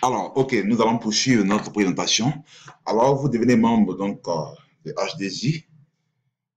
Alors, ok, nous allons poursuivre notre présentation. Alors, vous devenez membre donc de HDI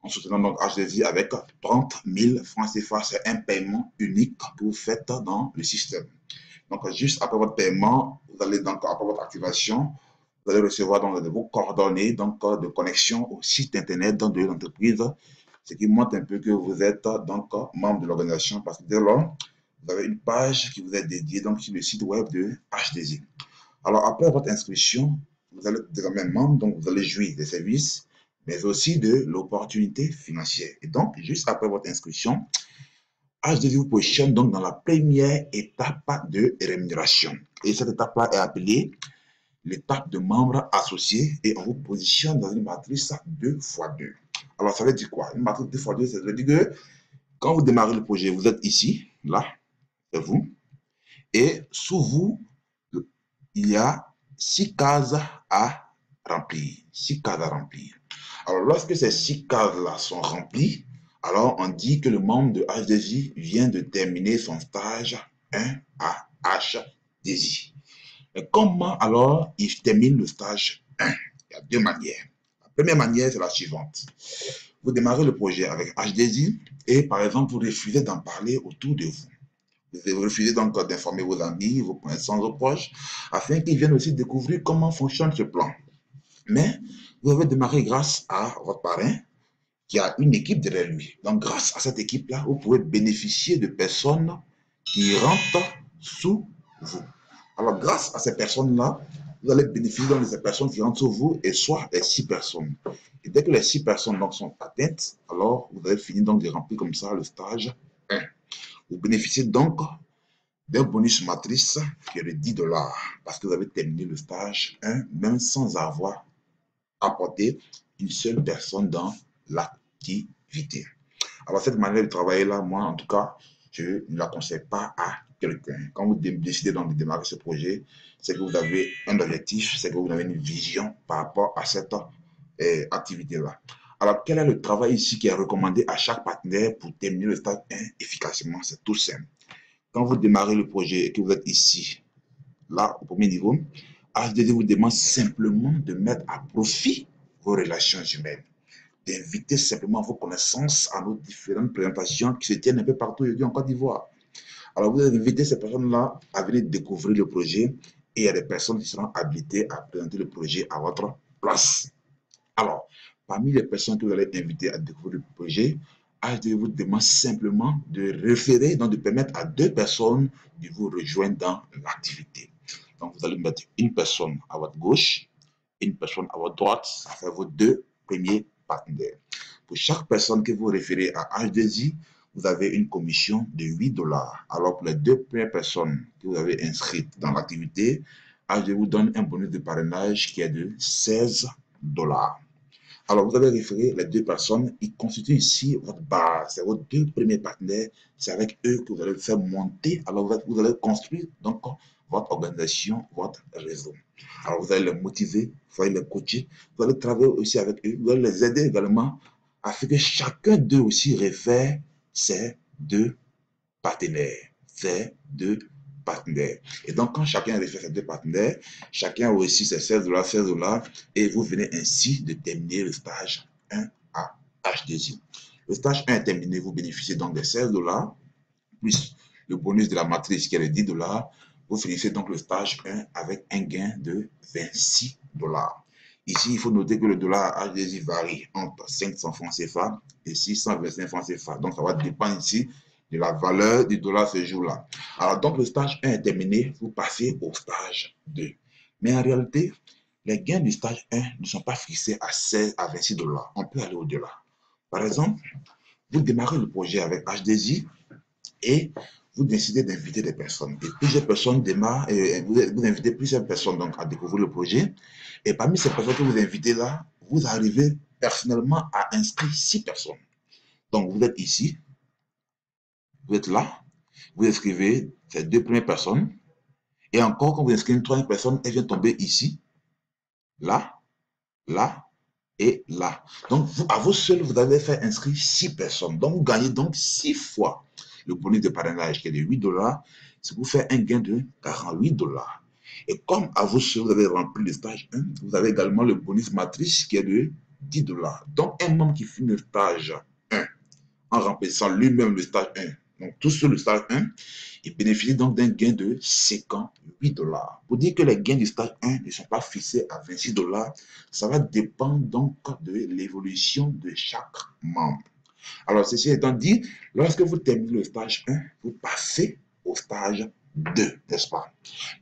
en soutenant donc HDI avec 30 000 francs CFA. C'est un paiement unique que vous faites dans le système. Donc, juste après votre paiement, vous allez donc, après votre activation, vous allez recevoir donc vos coordonnées donc, de connexion au site internet donc, de l'entreprise, ce qui montre un peu que vous êtes donc membre de l'organisation parce que dès lors, vous avez une page qui vous est dédiée donc, sur le site web de HDI. Alors, après votre inscription, vous allez désormais membre, donc vous allez jouir des services, mais aussi de l'opportunité financière. Et donc, juste après votre inscription, HDI vous positionne donc dans la première étape de rémunération. Et cette étape-là est appelée l'étape de membre associé et on vous positionne dans une matrice 2x2. Alors, ça veut dire quoi? Une matrice 2x2, ça veut dire que quand vous démarrez le projet, vous êtes ici, là, c'est vous, et sous vous, il y a 6 cases à remplir. 6 cases à remplir. Alors, lorsque ces 6 cases-là sont remplies, alors on dit que le membre de HDI vient de terminer son stage 1 à HDI. Et comment alors il termine le stage 1? Il y a deux manières. La première manière, c'est la suivante. Vous démarrez le projet avec HDI et par exemple, vous refusez d'en parler autour de vous. Vous refusez donc d'informer vos amis, vos connaissances, vos proches, afin qu'ils viennent aussi découvrir comment fonctionne ce plan. Mais vous avez démarré grâce à votre parrain qui a une équipe derrière lui. Donc, grâce à cette équipe-là, vous pouvez bénéficier de personnes qui rentrent sous vous. Alors, grâce à ces personnes-là, vous allez bénéficier donc de ces personnes qui rentrent sous vous et soit les 6 personnes. Et dès que les 6 personnes donc, sont atteintes, alors vous avez fini donc de remplir comme ça le stage 1. Vous bénéficiez donc d'un bonus matrice qui est de 10 $ parce que vous avez terminé le stage 1 même sans avoir apporté une seule personne dans l'activité. Alors cette manière de travailler là, moi en tout cas, je ne la conseille pas à quelqu'un. Quand vous décidez donc de démarrer ce projet, c'est que vous avez un objectif, c'est que vous avez une vision par rapport à cette activité-là. Alors, quel est le travail ici qui est recommandé à chaque partenaire pour terminer le stage 1 efficacement? C'est tout simple. Quand vous démarrez le projet et que vous êtes ici, là, au premier niveau, HDD vous demande simplement de mettre à profit vos relations humaines, d'inviter simplement vos connaissances à nos différentes présentations qui se tiennent un peu partout aujourd'hui en Côte d'Ivoire. Alors, vous invitez ces personnes-là à venir découvrir le projet et il y a des personnes qui seront habilitées à présenter le projet à votre place. Alors, parmi les personnes que vous allez inviter à découvrir le projet, HDI vous demande simplement de référer, donc de permettre à 2 personnes de vous rejoindre dans l'activité. Donc, vous allez mettre une personne à votre gauche, une personne à votre droite, ça fait vos 2 premiers partenaires. Pour chaque personne que vous référez à HDI, vous avez une commission de 8 $. Alors, pour les 2 premières personnes que vous avez inscrites dans l'activité, HDI vous donne un bonus de parrainage qui est de 16 $. Alors, vous avez référé les 2 personnes, ils constituent ici votre base, c'est vos 2 premiers partenaires, c'est avec eux que vous allez faire monter, alors vous allez construire donc votre organisation, votre réseau. Alors, vous allez les motiver, vous allez les coacher, vous allez travailler aussi avec eux, vous allez les aider également afin que chacun d'eux aussi réfère ses 2 partenaires, ses 2 partenaires. Et donc, quand chacun réfère ses 2 partenaires, chacun a aussi ses 16 $, 16 $, et vous venez ainsi de terminer le stage 1 à HDI. Le stage 1 est terminé, vous bénéficiez donc des 16 $, plus le bonus de la matrice qui est de 10 $. Vous finissez donc le stage 1 avec un gain de 26 $. Ici, il faut noter que le dollar HDI varie entre 500 francs CFA et 625 francs CFA. Donc, ça va dépendre ici de la valeur du dollar ce jour-là. Alors, donc, le stage 1 est terminé, vous passez au stage 2. Mais en réalité, les gains du stage 1 ne sont pas fixés à 16 à 26 $. On peut aller au-delà. Par exemple, vous démarrez le projet avec HDI et vous décidez d'inviter des personnes. Et plusieurs personnes démarrent, et vous invitez plusieurs personnes donc, à découvrir le projet. Et parmi ces personnes que vous invitez là, vous arrivez personnellement à inscrire 6 personnes. Donc, vous êtes ici, vous êtes là, vous inscrivez ces 2 premières personnes. Et encore, quand vous inscrivez une troisième personne, elle vient tomber ici, là, là et là. Donc, vous, à vous seul, vous avez fait inscrire 6 personnes. Donc, vous gagnez donc 6 fois le bonus de parrainage qui est de 8 $. Ça vous fait un gain de 48 $. Et comme à vous, vous avez rempli le stage 1, vous avez également le bonus matrice qui est de 10 $. Donc, un membre qui finit le stage 1 en remplissant lui-même le stage 1, donc tout sur le stage 1, il bénéficie donc d'un gain de 58 $. Pour dire que les gains du stage 1 ne sont pas fixés à 26 $, ça va dépendre donc de l'évolution de chaque membre. Alors, ceci étant dit, lorsque vous terminez le stage 1, vous passez au stage 2, n'est-ce pas?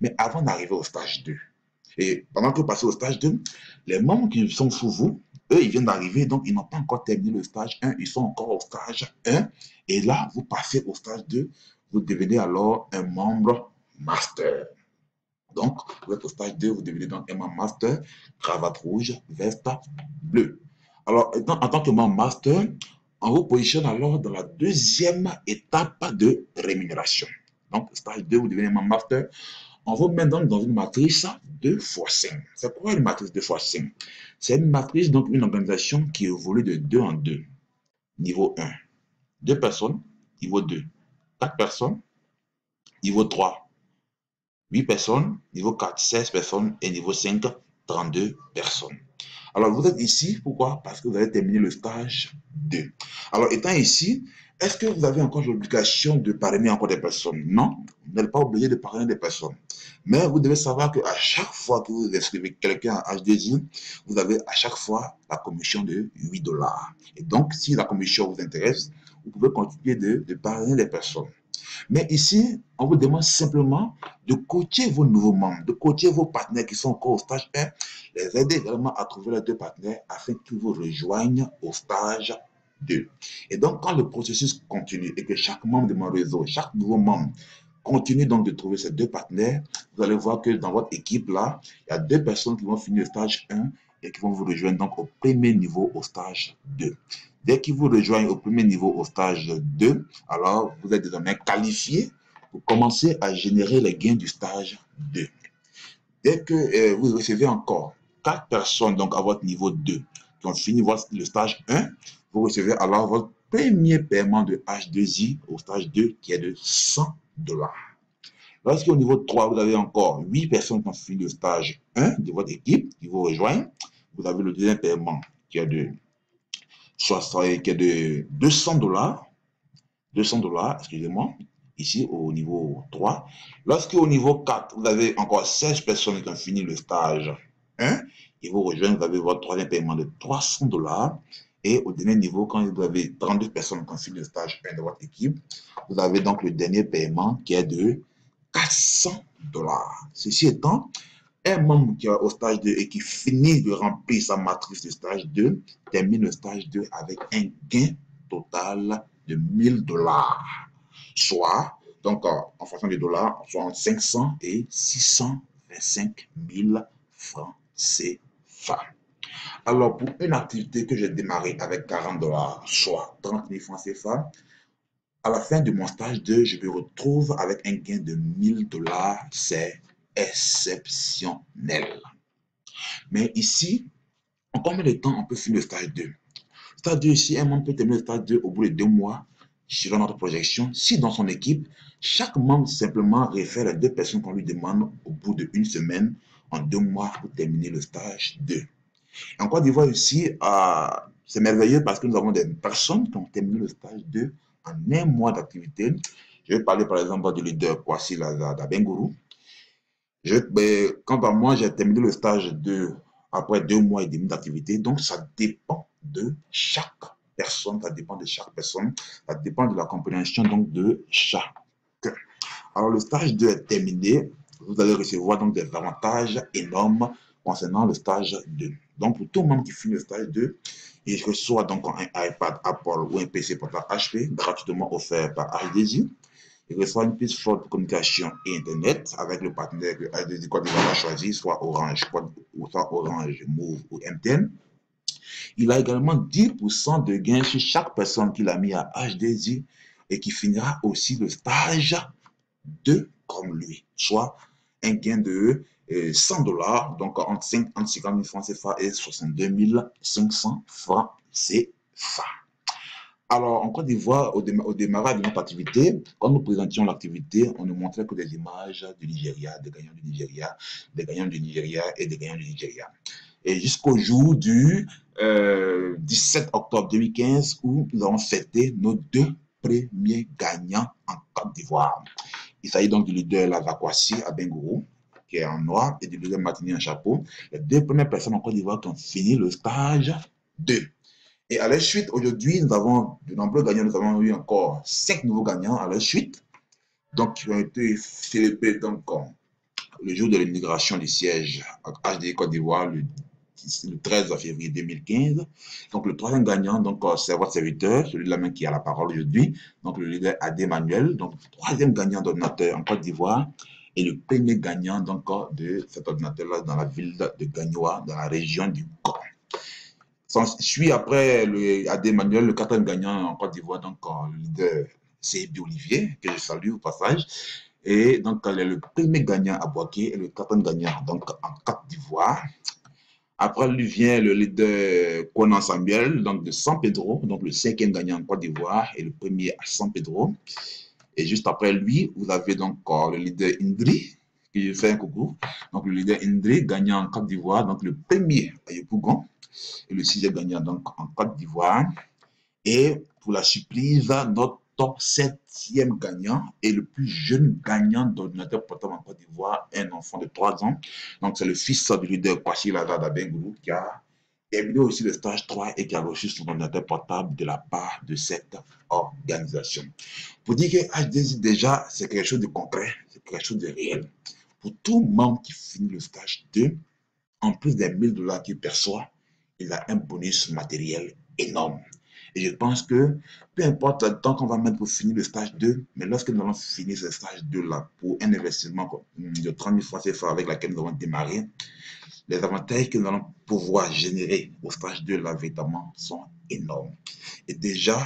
Mais avant d'arriver au stage 2, et pendant que vous passez au stage 2, les membres qui sont sous vous, eux, ils viennent d'arriver, donc ils n'ont pas encore terminé le stage 1, ils sont encore au stage 1. Et là, vous passez au stage 2, vous devenez alors un membre master. Donc, vous êtes au stage 2, vous devenez donc un membre master, cravate rouge, veste bleue. Alors, en tant que membre master, on vous positionne alors dans la deuxième étape de rémunération. Donc, stage 2, vous devenez membre master. On vous met donc dans une matrice 2 x 5. C'est quoi une matrice 2 x 5? C'est une matrice, donc une organisation qui évolue de 2 en 2. Niveau 1, 2 personnes. Niveau 2, 4 personnes. Niveau 3, 8 personnes. Niveau 4, 16 personnes. Et niveau 5, 32 personnes. Alors, vous êtes ici, pourquoi? Parce que vous avez terminé le stage 2. Alors, étant ici, est-ce que vous avez encore l'obligation de parrainer encore des personnes? Non, vous n'êtes pas obligé de parrainer des personnes. Mais vous devez savoir qu'à chaque fois que vous inscrivez quelqu'un à H2I, vous avez à chaque fois la commission de 8 $. Et donc, si la commission vous intéresse, vous pouvez continuer de parrainer les personnes. Mais ici, on vous demande simplement de coacher vos nouveaux membres, de coacher vos partenaires qui sont encore au stage 1, les aider également à trouver les deux partenaires afin qu'ils vous rejoignent au stage 2. Et donc, quand le processus continue et que chaque membre de mon réseau, chaque nouveau membre continue donc de trouver ces deux partenaires, vous allez voir que dans votre équipe là, il y a 2 personnes qui vont finir le stage 1 et qui vont vous rejoindre donc au premier niveau au stage 2. Dès qu'ils vous rejoignent au premier niveau au stage 2, alors vous êtes désormais qualifié pour commencer à générer les gains du stage 2. Dès que vous recevez encore 4 personnes donc à votre niveau 2 qui ont fini le stage 1, vous recevez alors votre premier paiement de H2I au stage 2 qui est de 100 $. Lorsqu'au niveau 3, vous avez encore 8 personnes qui ont fini le stage 1 de votre équipe qui vous rejoignent, vous avez le deuxième paiement qui est de 200 $. 200 $, excusez-moi, ici au niveau 3. Lorsque au niveau 4, vous avez encore 16 personnes qui ont fini le stage 1, et vous rejoignent, vous avez votre troisième paiement de 300 $. Et au dernier niveau, quand vous avez 32 personnes qui ont fini le stage 1 de votre équipe, vous avez donc le dernier paiement qui est de 400 $. Ceci étant, un membre qui est au stage 2 et qui finit de remplir sa matrice de stage 2 termine le stage 2 avec un gain total de 1000 $. Soit, donc en fonction des dollars, soit entre 500 et 625 000 francs CFA. Alors, pour une activité que j'ai démarrée avec 40 $, soit 30 000 francs CFA, à la fin de mon stage 2, je me retrouve avec un gain de 1000 $. C'est exceptionnel. Mais ici, en combien de temps on peut finir le stage 2? Le stage 2, ici, un membre peut terminer le stage 2 au bout de 2 mois, selon notre projection. Si dans son équipe, chaque membre simplement réfère les 2 personnes qu'on lui demande au bout d'1 semaine, en 2 mois, pour terminer le stage 2. En Côte d'Ivoire, ici, c'est merveilleux parce que nous avons des personnes qui ont terminé le stage 2 en 1 mois d'activité. Je vais parler par exemple du leader Kwasi Dabengourou. Quant à moi, j'ai terminé le stage 2 après 2 mois et demi d'activité. Donc, ça dépend de chaque personne. Ça dépend de chaque personne. Ça dépend de la compréhension donc, de chacun. Alors, le stage 2 est terminé. Vous allez recevoir donc des avantages énormes concernant le stage 2. Donc, pour tout le monde qui finit le stage 2, il reçoit donc un iPad Apple ou un PC portable HP gratuitement offert par H2I. Il reçoit une piste forte de communication et Internet avec le partenaire que H2I Côte d'Ivoire a choisi, soit Orange, Move ou MTN. Il a également 10% de gain sur chaque personne qu'il a mis à H2I et qui finira aussi le stage 2 comme lui, soit un gain de 100 $, donc entre 50 000 francs CFA et 62 500 francs CFA. Alors, en Côte d'Ivoire, au démarrage de notre activité, quand nous présentions l'activité, on ne montrait que des images du Nigeria, des gagnants du Nigeria, des gagnants du Nigeria et des gagnants du Nigeria. Et jusqu'au jour du 17 octobre 2015, où nous avons fêté nos 2 premiers gagnants en Côte d'Ivoire. Il s'agit donc du leader Lavakwasi à Bengourou, qui est en noir, et du leader Martini en chapeau. Les 2 premières personnes en Côte d'Ivoire qui ont fini le stage 2. Et à la suite, aujourd'hui, nous avons de nombreux gagnants. Nous avons eu encore 5 nouveaux gagnants à la suite, donc qui ont été célébrés donc, le jour de l'immigration du siège à HDI Côte d'Ivoire, le 13 février 2015. Donc, le troisième gagnant, donc, c'est votre serviteur, celui-là même qui a la parole aujourd'hui, donc le leader Adé Manuel, donc, troisième gagnant d'ordinateur en Côte d'Ivoire, et le premier gagnant donc, de cet ordinateur-là dans la ville de Gagnoa, dans la région du Caen. Suit après le Adé Manuel, le quatrième gagnant en Côte d'Ivoire, donc le leader CB Olivier, que je salue au passage. Et donc, elle est le premier gagnant à Boaké et le quatrième gagnant donc, en Côte d'Ivoire. Après lui vient le leader Konan Samuel, donc de San Pedro, donc le cinquième gagnant en Côte d'Ivoire et le premier à San Pedro. Et juste après lui, vous avez donc le leader Indri, qui fait un coucou. Donc le leader Indri, gagnant en Côte d'Ivoire, donc le premier à Yopougon et le sixième gagnant donc en Côte d'Ivoire. Et pour la surprise, notre septième gagnant et le plus jeune gagnant d'ordinateur portable en Côte d'Ivoire, un enfant de 3 ans. Donc, c'est le fils du leader Kwashi Lazada Bengoulou qui a terminé aussi le stage 3 et qui a reçu son ordinateur portable de la part de cette organisation. Pour dire que HDZ, déjà, c'est quelque chose de concret, c'est quelque chose de réel. Pour tout membre qui finit le stage 2, en plus des 1000 $ qu'il perçoit, il a un bonus matériel énorme. Et je pense que peu importe le temps qu'on va mettre pour finir le stage 2, mais lorsque nous allons finir ce stage 2-là pour un investissement de 30 000 francs CFA avec laquelle nous allons démarrer, les avantages que nous allons pouvoir générer au stage 2-là, véritablement, sont énormes. Et déjà,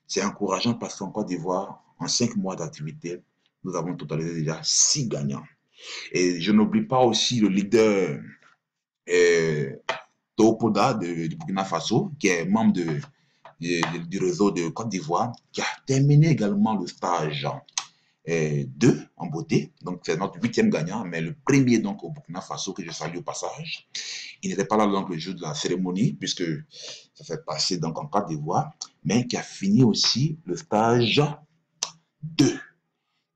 c'est encourageant parce qu'en Côte d'Ivoire, en 5 mois d'activité, nous avons totalisé déjà 6 gagnants. Et je n'oublie pas aussi le leader Topoda du Burkina Faso, qui est membre du réseau de Côte d'Ivoire, qui a terminé également le stage 2 en beauté. Donc, c'est notre 8e gagnant, mais le premier donc au Burkina Faso, que je salue au passage. Il n'était pas là donc le jour de la cérémonie, puisque ça s'est passé donc en Côte d'Ivoire, mais qui a fini aussi le stage 2.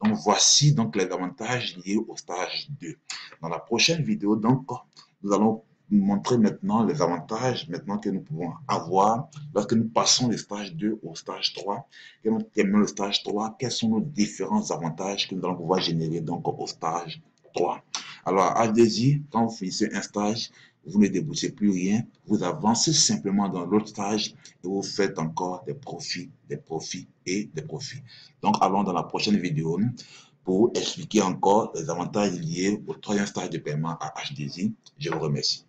Donc, voici donc les avantages liés au stage 2. Dans la prochaine vidéo, donc, nous allons montrer maintenant les avantages maintenant que nous pouvons avoir lorsque nous passons du stage 2 au stage 3. Que nous terminons le stage 3, quels sont nos différents avantages que nous allons pouvoir générer donc au stage 3. Alors, HDZ, quand vous finissez un stage, vous ne déboursez plus rien, vous avancez simplement dans l'autre stage et vous faites encore des profits, des profits et des profits. Donc, allons dans la prochaine vidéo pour expliquer encore les avantages liés au troisième stage de paiement à HDZ. Je vous remercie.